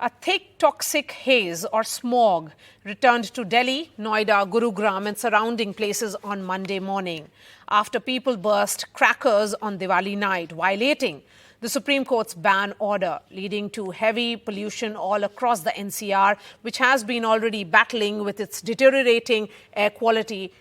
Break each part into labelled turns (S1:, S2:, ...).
S1: A thick toxic haze or smog returned to Delhi, Noida, Gurugram and surrounding places on Monday morning after people burst crackers on Diwali night, violating the Supreme Court's ban order, leading to heavy pollution all across the NCR, which has been already battling with its deteriorating air quality.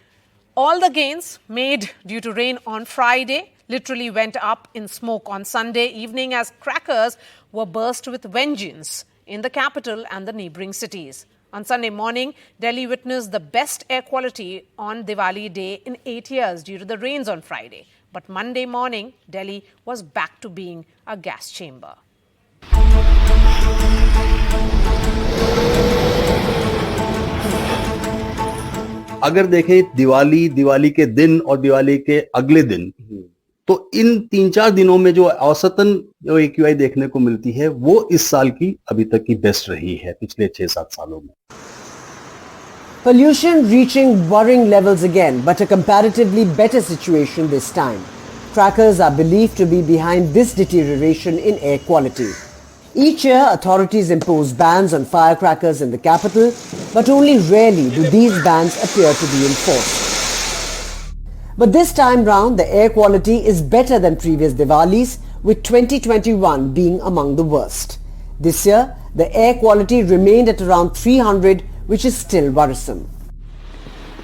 S1: All the gains made due to rain on Friday literally went up in smoke on Sunday evening as crackers were burst with vengeance in the capital and the neighbouring cities. On Sunday morning, Delhi witnessed the best air quality on Diwali day in 8 years due to the rains on Friday. But Monday morning, Delhi was back to being a gas chamber.
S2: अगर देखें दिवाली के दिन और दिवाली के अगले दिन, तो इन 3-4 दिनों में जो औसतन जो AQI देखने को मिलती है वो इस साल की अभी तक की बेस्ट रही है पिछले 6-7 सालों में.
S3: Pollution reaching worrying levels again, but a comparatively better situation this time. Crackers are believed to be behind this deterioration in air quality. Each year, authorities impose bans on firecrackers in the capital, but only rarely do these bans appear to be enforced. But this time round, the air quality is better than previous Diwalis, with 2021 being among the worst. This year, the air quality remained at around 300, which is still worrisome.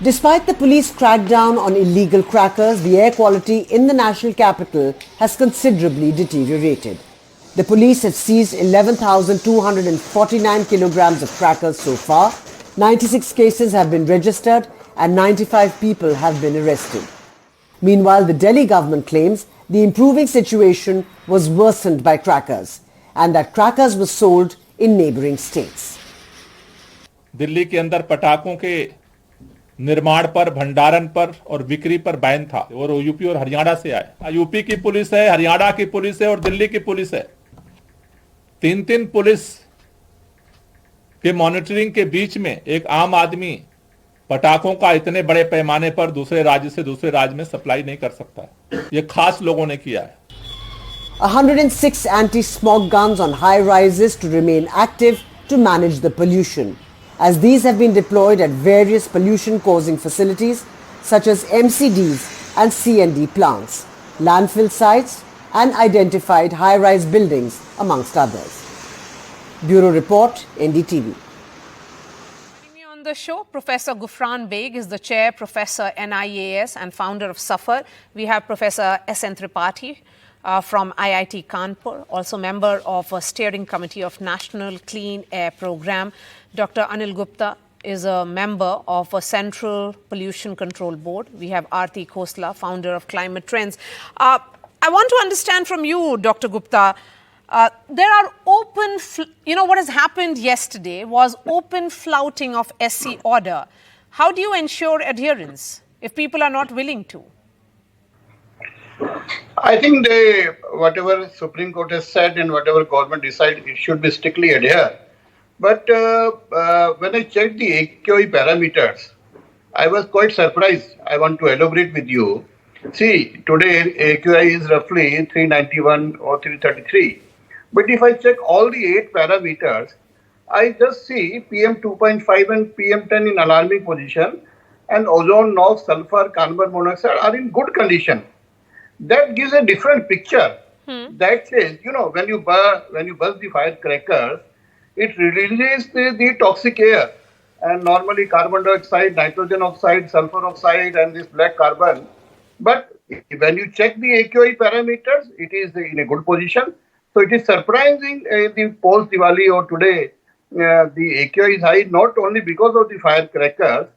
S3: Despite the police crackdown on illegal crackers, the air quality in the national capital has considerably deteriorated. The police have seized 11,249 kilograms of crackers so far. 96 cases have been registered and 95 people have been arrested. Meanwhile, the Delhi government claims the improving situation was worsened by crackers and that crackers were sold in neighboring states.
S4: Delhi के अंदर पटाखों के निर्माण पर, भंडारण पर और बिक्री पर बैन था और यूपी और हरियाणा से आए. यूपी की पुलिस है, हरियाणा की पुलिस है और दिल्ली की पुलिस है. 3 पुलिस के मॉनिटरिंग के बीच में एक आम आदमी पटाखों का इतने बड़े पैमाने पर दूसरे राज्य से दूसरे राज्य में सप्लाई नहीं कर सकता. ये खास लोगों ने किया है.
S3: 106 anti-smog guns on high rises to remain active to manage the pollution, as these have been deployed at various pollution-causing facilities such as MCDs and CND plants, landfill sites and identified high-rise buildings, amongst others. Bureau Report, NDTV.
S1: Joining me on the show, Professor Gufran Beg is the Chair, Professor NIAS and founder of SAFAR. We have Professor S.N. Tripathi from IIT Kanpur, also member of a steering committee of National Clean Air Program. Dr. Anil Gupta is a member of a Central Pollution Control Board. We have Aarti Khosla, founder of Climate Trends. I want to understand from you, Dr. Gupta, there are open, what has happened yesterday was open flouting of SC order. How do you ensure adherence if people are not willing to?
S5: I think whatever Supreme Court has said and whatever government decides, it should be strictly adhered. But when I checked the AQI parameters, I was quite surprised. I want to elaborate with you. See, today AQI is roughly 391 or 333. But if I check all the 8 parameters, I just see PM 2.5 and PM 10 in alarming position, and ozone, NOx, sulfur, carbon monoxide are in good condition. That gives a different picture. That says, when you burst the firecrackers, it releases the toxic air, and normally carbon dioxide, nitrogen oxide, sulfur oxide, and this black carbon. But when you check the AQI parameters, it is in a good position. So it is surprising the post-Diwali or today, the AQI is high not only because of the firecrackers,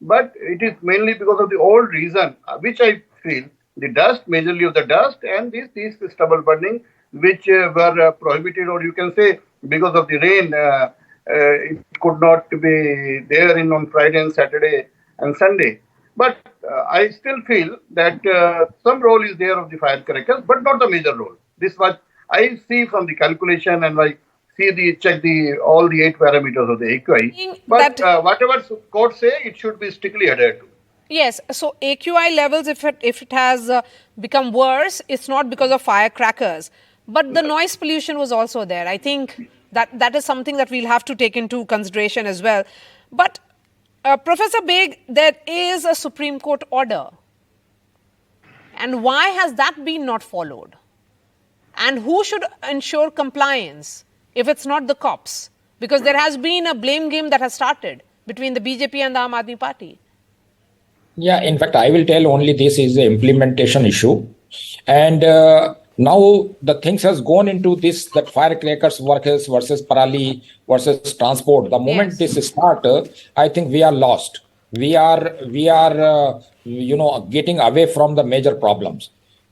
S5: but it is mainly because of the old reason, which I feel, the dust, majorly of the dust, and this stubble burning, which were prohibited, or you can say because of the rain, it could not be there on Friday and Saturday and Sunday. But I still feel that some role is there of the firecrackers, but not the major role. This much I see from the calculation, and I check all the 8 parameters of the AQI. But whatever court say, it should be strictly adhered to.
S1: Yes, so AQI levels, if it has become worse, it's not because of firecrackers. But the noise pollution was also there. I think That is something that we'll have to take into consideration as well. But Professor Beg, there is a Supreme Court order. And why has that been not followed? And who should ensure compliance if it's not the cops? Because there has been a blame game that has started between the BJP and the Aam Aadmi Party.
S6: Yeah, in fact, I will tell only this is the implementation issue. And now the things has gone into this, that firecrackers versus parali versus transport. The moment this start, I think we are lost. We are getting away from the major problems.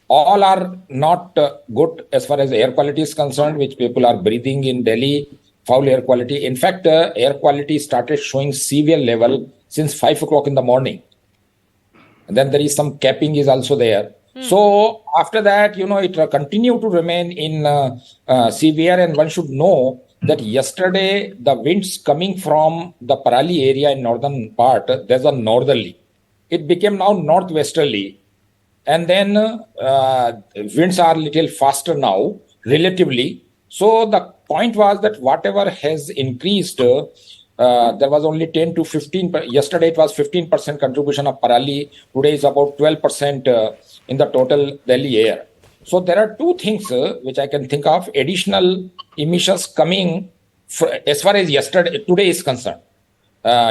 S6: All are not good as far as air quality is concerned, which people are breathing in Delhi, foul air quality. In fact, air quality started showing severe level since 5 o'clock in the morning. And then there is some capping is also there. So after that, it continued to remain in severe, and one should know that yesterday the winds coming from the Parali area in northern part, there's a northerly. It became now northwesterly. And then winds are a little faster now, relatively. So the point was that whatever has increased, there was only 10 to 15. Yesterday it was 15% contribution of Parali. Today is about 12% in the total Delhi air. So there are two things which I can think of. Additional emissions coming as far as today is concerned.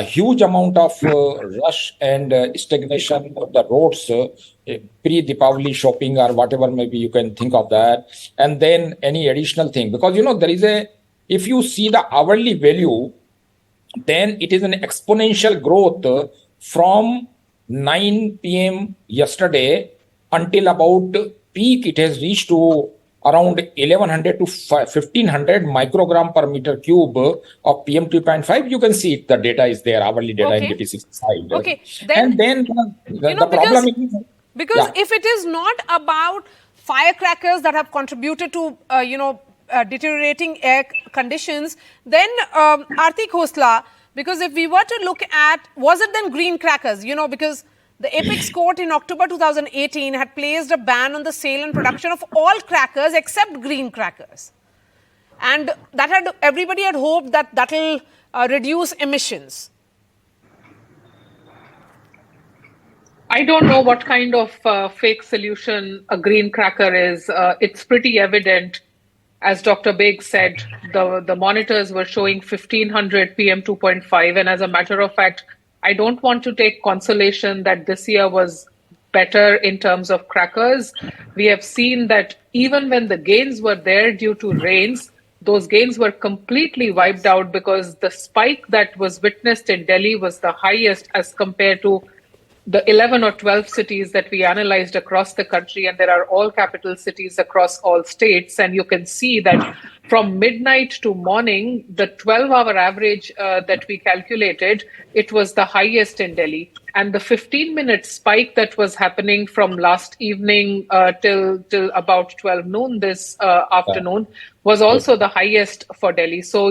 S6: Huge amount of rush and stagnation of the roads, pre-Diwali shopping or whatever, maybe you can think of that. And then any additional thing, because, there is if you see the hourly value, then it is an exponential growth from 9 p.m. yesterday until about peak. It has reached to around 1100 to 1500 microgram per meter cube of PM 2.5. You can see it. The data is there, hourly data in DT6 side.
S1: Okay.
S6: And then the problem is...
S1: Because if it is not about firecrackers that have contributed to, deteriorating air conditions, then Arti Khosla, because if we were to look at, was it then green crackers? Because the Apex Court in October 2018 had placed a ban on the sale and production of all crackers except green crackers. And everybody had hoped that will reduce emissions.
S7: I don't know what kind of fake solution a green cracker is. It's pretty evident. As Dr. Beg said, the monitors were showing 1500 PM 2.5. And as a matter of fact, I don't want to take consolation that this year was better in terms of crackers. We have seen that even when the gains were there due to rains, those gains were completely wiped out because the spike that was witnessed in Delhi was the highest as compared to the 11 or 12 cities that we analyzed across the country, and there are all capital cities across all states. And you can see that from midnight to morning, the 12-hour average that we calculated, it was the highest in Delhi. And the 15-minute spike that was happening from last evening till about 12 noon this afternoon was also the highest for Delhi. So,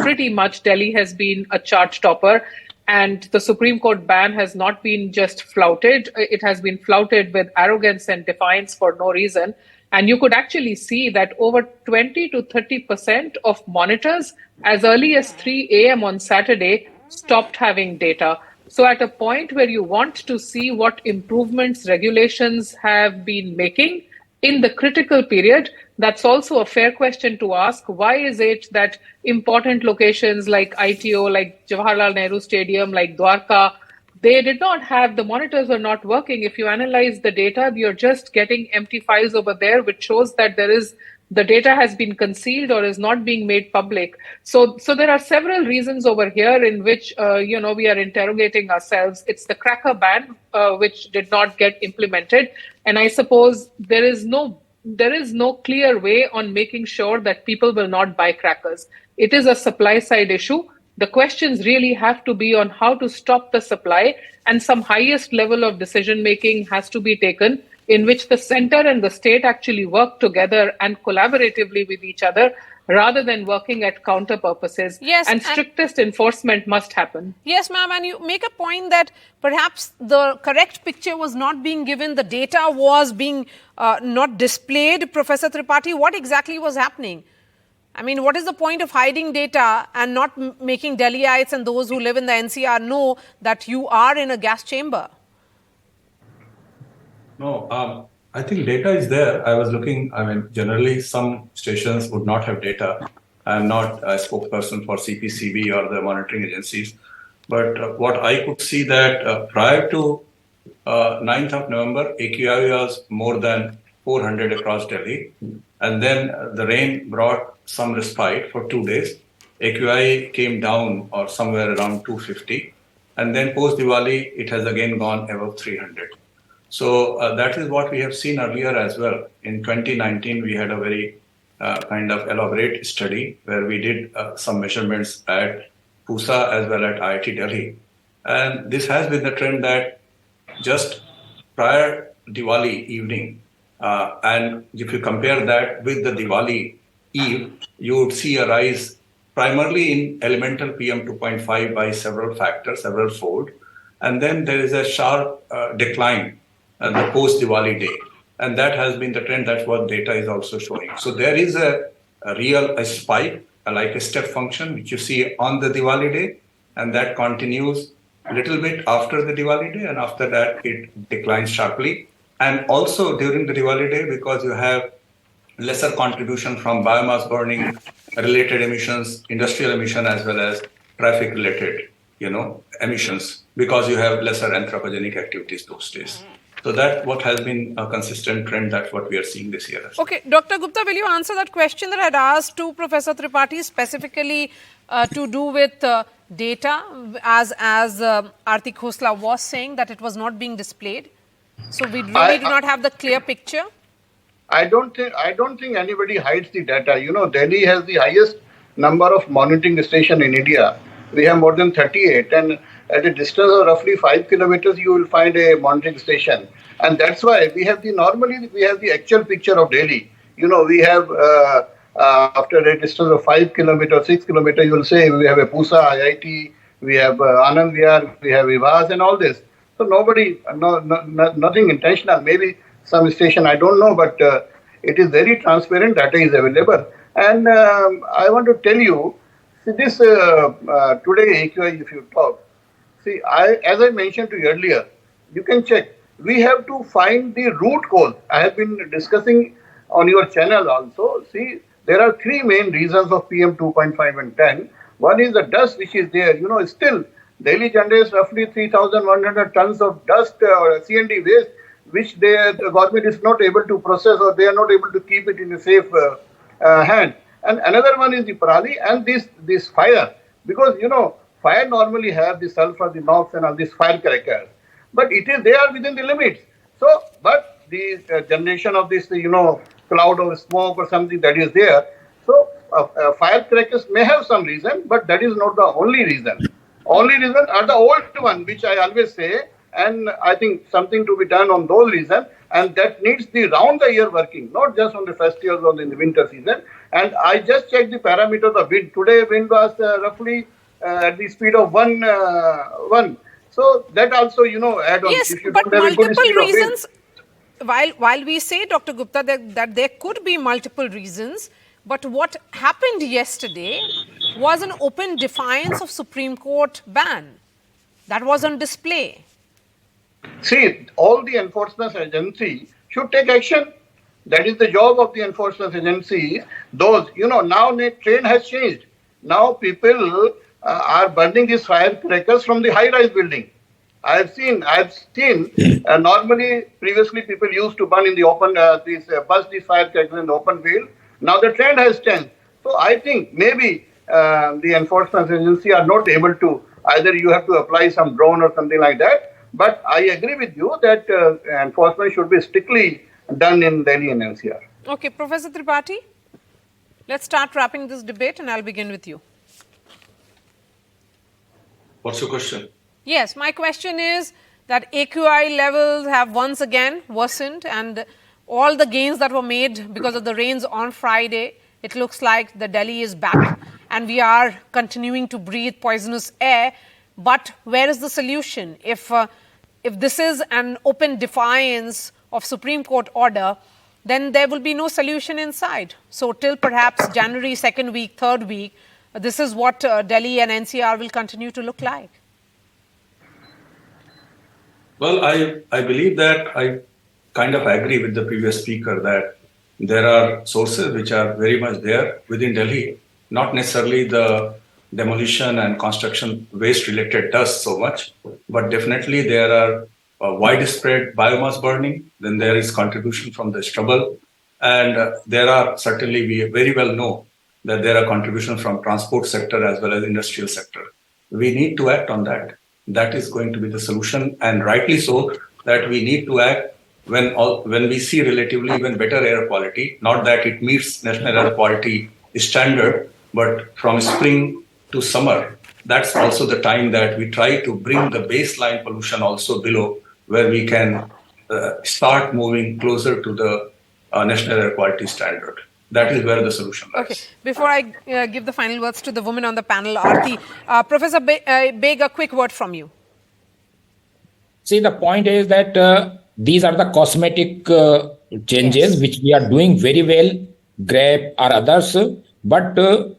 S7: pretty much Delhi has been a chart topper. And the Supreme Court ban has not been just flouted. It has been flouted with arrogance and defiance for no reason. And you could actually see that over 20 to 30% of monitors as early as 3 a.m. on Saturday stopped having data. So at a point where you want to see what improvements regulations have been making in the critical period, that's also a fair question to ask. Why is it that important locations like ITO, like Jawaharlal Nehru Stadium, like Dwarka, they did not have, the monitors were not working. If you analyze the data, you're just getting empty files over there, which shows that the data has been concealed or is not being made public. So there are several reasons over here in which, we are interrogating ourselves. It's the cracker ban, which did not get implemented. And I suppose there is no clear way on making sure that people will not buy crackers. It is a supply side issue. The questions really have to be on how to stop the supply, and some highest level of decision making has to be taken in which the center and the state actually work together and collaboratively with each other rather than working at counter purposes.
S1: Yes,
S7: and strictest enforcement must happen.
S1: Yes, ma'am. And you make a point that perhaps the correct picture was not being given. The data was being not displayed. Professor Tripathi, what exactly was happening? I mean, what is the point of hiding data and not making Delhiites and those who live in the NCR know that you are in a gas chamber?
S8: No, I think data is there. I was looking, generally some stations would not have data. I'm not a spokesperson for CPCB or the monitoring agencies. But what I could see that prior to 9th of November, AQI was more than 400 across Delhi. And then the rain brought some respite for 2 days. AQI came down or somewhere around 250. And then post-Diwali, it has again gone above 300. So that is what we have seen earlier as well. In 2019, we had a very kind of elaborate study where we did some measurements at Pusa as well at IIT Delhi. And this has been the trend that just prior Diwali evening, and if you compare that with the Diwali eve, you would see a rise primarily in elemental PM 2.5 by several factors, several fold. And then there is a sharp decline the post-Diwali day. And that has been the trend. That's what data is also showing. So there is a real spike, like a step function, which you see on the Diwali day. And that continues a little bit after the Diwali day. And after that, it declines sharply. And also during the Diwali day, because you have lesser contribution from biomass burning, related emissions, industrial emission, as well as traffic related, emissions, because you have lesser anthropogenic activities those days. So that's what has been a consistent trend. That's what we are seeing this year.
S1: Okay, Dr. Gupta, will you answer that question that I had asked to Professor Tripathi, specifically to do with data, as Aarti Khosla was saying that it was not being displayed? So we really do not have the clear picture.
S5: I don't think anybody hides the data. Delhi has the highest number of monitoring stations in India. We have more than 38, and at a distance of roughly 5 kilometers, you will find a monitoring station. And that's why normally we have the actual picture of Delhi. We have, after a distance of 5 kilometers, 6 kilometers, you will say we have a Pusa, IIT, we have Anand Vihar, we have Vivas and all this. So nothing intentional. Maybe some station, I don't know, but it is very transparent, data is available. And I want to tell you, see this today AQI, if you talk, as I mentioned to you earlier, you can check. We have to find the root cause. I have been discussing on your channel also. See, there are three main reasons of PM 2.5 and 10. One is the dust which is there. Still, Delhi generates roughly 3,100 tons of dust or CND waste, which the government is not able to process, or they are not able to keep it in a safe hand. And another one is the Parali and this fire. Because, fire normally have the sulfur, the NOx and all these firecrackers. But they are within the limits. So, but the generation of this, cloud of smoke or something that is there. So, firecrackers may have some reason, but that is not the only reason. Only reason are the old one, which I always say, and I think something to be done on those reasons, and that needs the round-the-year working, not just on the festivals or in the winter season. And I just checked the parameters of wind. Today, wind was roughly at the speed of 1. So that also, add on.
S1: Yes,
S5: if you
S1: but
S5: don't have a good
S1: multiple
S5: speed of
S1: reasons.
S5: wind.
S1: While we say, Dr. Gupta, that there could be multiple reasons, but what happened yesterday was an open defiance of Supreme Court ban. That was on display.
S5: See, all the enforcement agency should take action. That is the job of the enforcement agency. Those, now the trend has changed. Now people are burning these firecrackers from the high-rise building. I've seen. Normally, previously people used to burn in the open, burst these firecrackers in the open field. Now the trend has changed. So I think maybe the enforcement agency are not able to. Either you have to apply some drone or something like that. But I agree with you that enforcement should be strictly done in Delhi and NCR.
S1: Okay, Professor Tripathi, let's start wrapping this debate, and I'll begin with you.
S8: What's your question?
S1: Yes, my question is that AQI levels have once again worsened, and all the gains that were made because of the rains on Friday, it looks like the Delhi is back and we are continuing to breathe poisonous air. But where is the solution? If this is an open defiance of Supreme Court order, then there will be no solution inside. So till perhaps January 2nd week, 3rd week, this is what Delhi and NCR will continue to look like.
S8: Well, I believe that I kind of agree with the previous speaker that there are sources which are very much there within Delhi, not necessarily the demolition and construction waste related dust so much, but definitely there are widespread biomass burning, then there is contribution from the stubble, and there are certainly, we very well know that there are contributions from transport sector as well as industrial sector. We need to act on that. That is going to be the solution, and rightly so, that we need to act when we see relatively even better air quality, not that it meets national air quality standard, but from spring to summer, that's also the time that we try to bring the baseline pollution also below, where we can start moving closer to the national air quality standard. That is where the solution lies.
S1: Okay. Before I give the final words to the women on the panel, Aarti, Professor Beg, a quick word from you.
S6: See, the point is that these are the cosmetic changes which we are doing very well, GRAP or others. But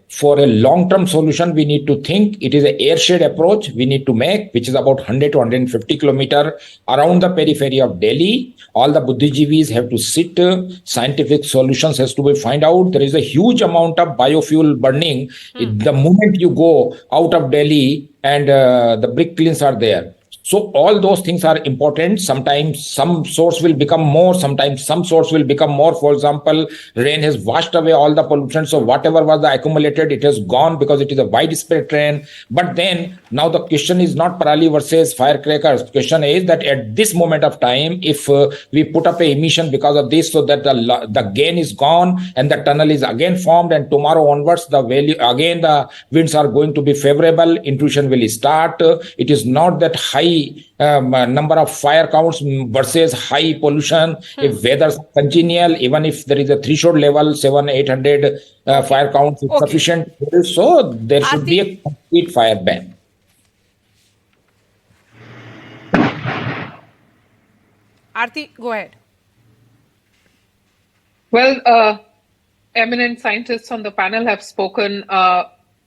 S6: for a long-term solution, we need to think it is an airshed approach we need to make, which is about 100 to 150 kilometers around the periphery of Delhi. All the Buddhijeevis have to sit. Scientific solutions has to be find out. There is a huge amount of biofuel burning. The moment you go out of Delhi and the brick kilns are there. So all those things are important. Sometimes some source will become more, sometimes some source will become more. For example, rain has washed away all the pollution. So whatever was accumulated, it has gone because it is a widespread rain. But then now the question is not Parali versus firecrackers. The question is that at this moment of time, if we put up a emission because of this, so that the gain is gone and the tunnel is again formed, and tomorrow onwards, the value again, the winds are going to be favorable, intrusion will start. It is not that high number of fire counts versus high pollution. If weather is congenial, even if there is a threshold level, 700-800 fire counts is sufficient. So there should be a complete fire ban.
S1: Aarti, go ahead.
S7: Well, eminent scientists on the panel have spoken,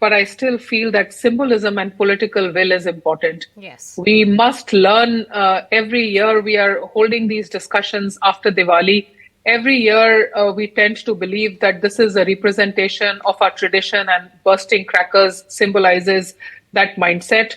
S7: but I still feel that symbolism and political will is important.
S1: Yes.
S7: We must learn every year. We are holding these discussions after Diwali. Every year, we tend to believe that this is a representation of our tradition, and bursting crackers symbolizes that mindset.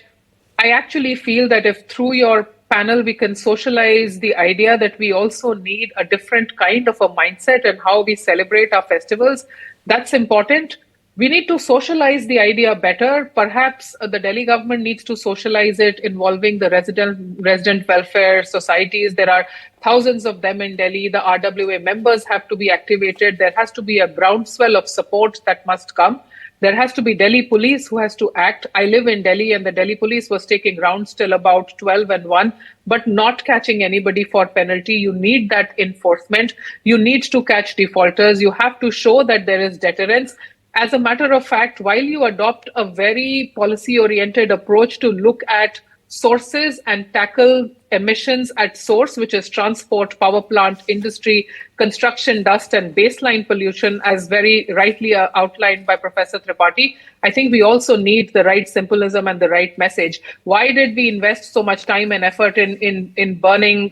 S7: I actually feel that if through your panel we can socialize the idea that we also need a different kind of a mindset and how we celebrate our festivals, that's important. We need to socialize the idea better. Perhaps the Delhi government needs to socialize it involving the resident welfare societies. There are thousands of them in Delhi. The RWA members have to be activated. There has to be a groundswell of support that must come. There has to be Delhi police who has to act. I live in Delhi, and the Delhi police was taking rounds till about 12 and 1, but not catching anybody for penalty. You need that enforcement. You need to catch defaulters. You have to show that there is deterrence. As a matter of fact, while you adopt a very policy-oriented approach to look at sources and tackle emissions at source, which is transport, power plant, industry, construction, dust, and baseline pollution, as very rightly outlined by Professor Tripathi, I think we also need the right symbolism and the right message. Why did we invest so much time and effort in burning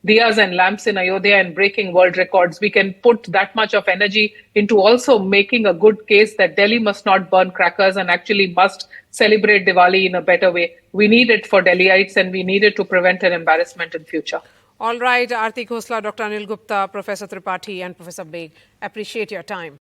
S7: diyas and lamps in Ayodhya and breaking world records? We can put that much of energy into also making a good case that Delhi must not burn crackers and actually must celebrate Diwali in a better way. We need it for Delhiites, and we need it to prevent an embarrassment in future.
S1: All right, Aarti Khosla, Dr. Anil Gupta, Professor Tripathi, and Professor Beg, appreciate your time.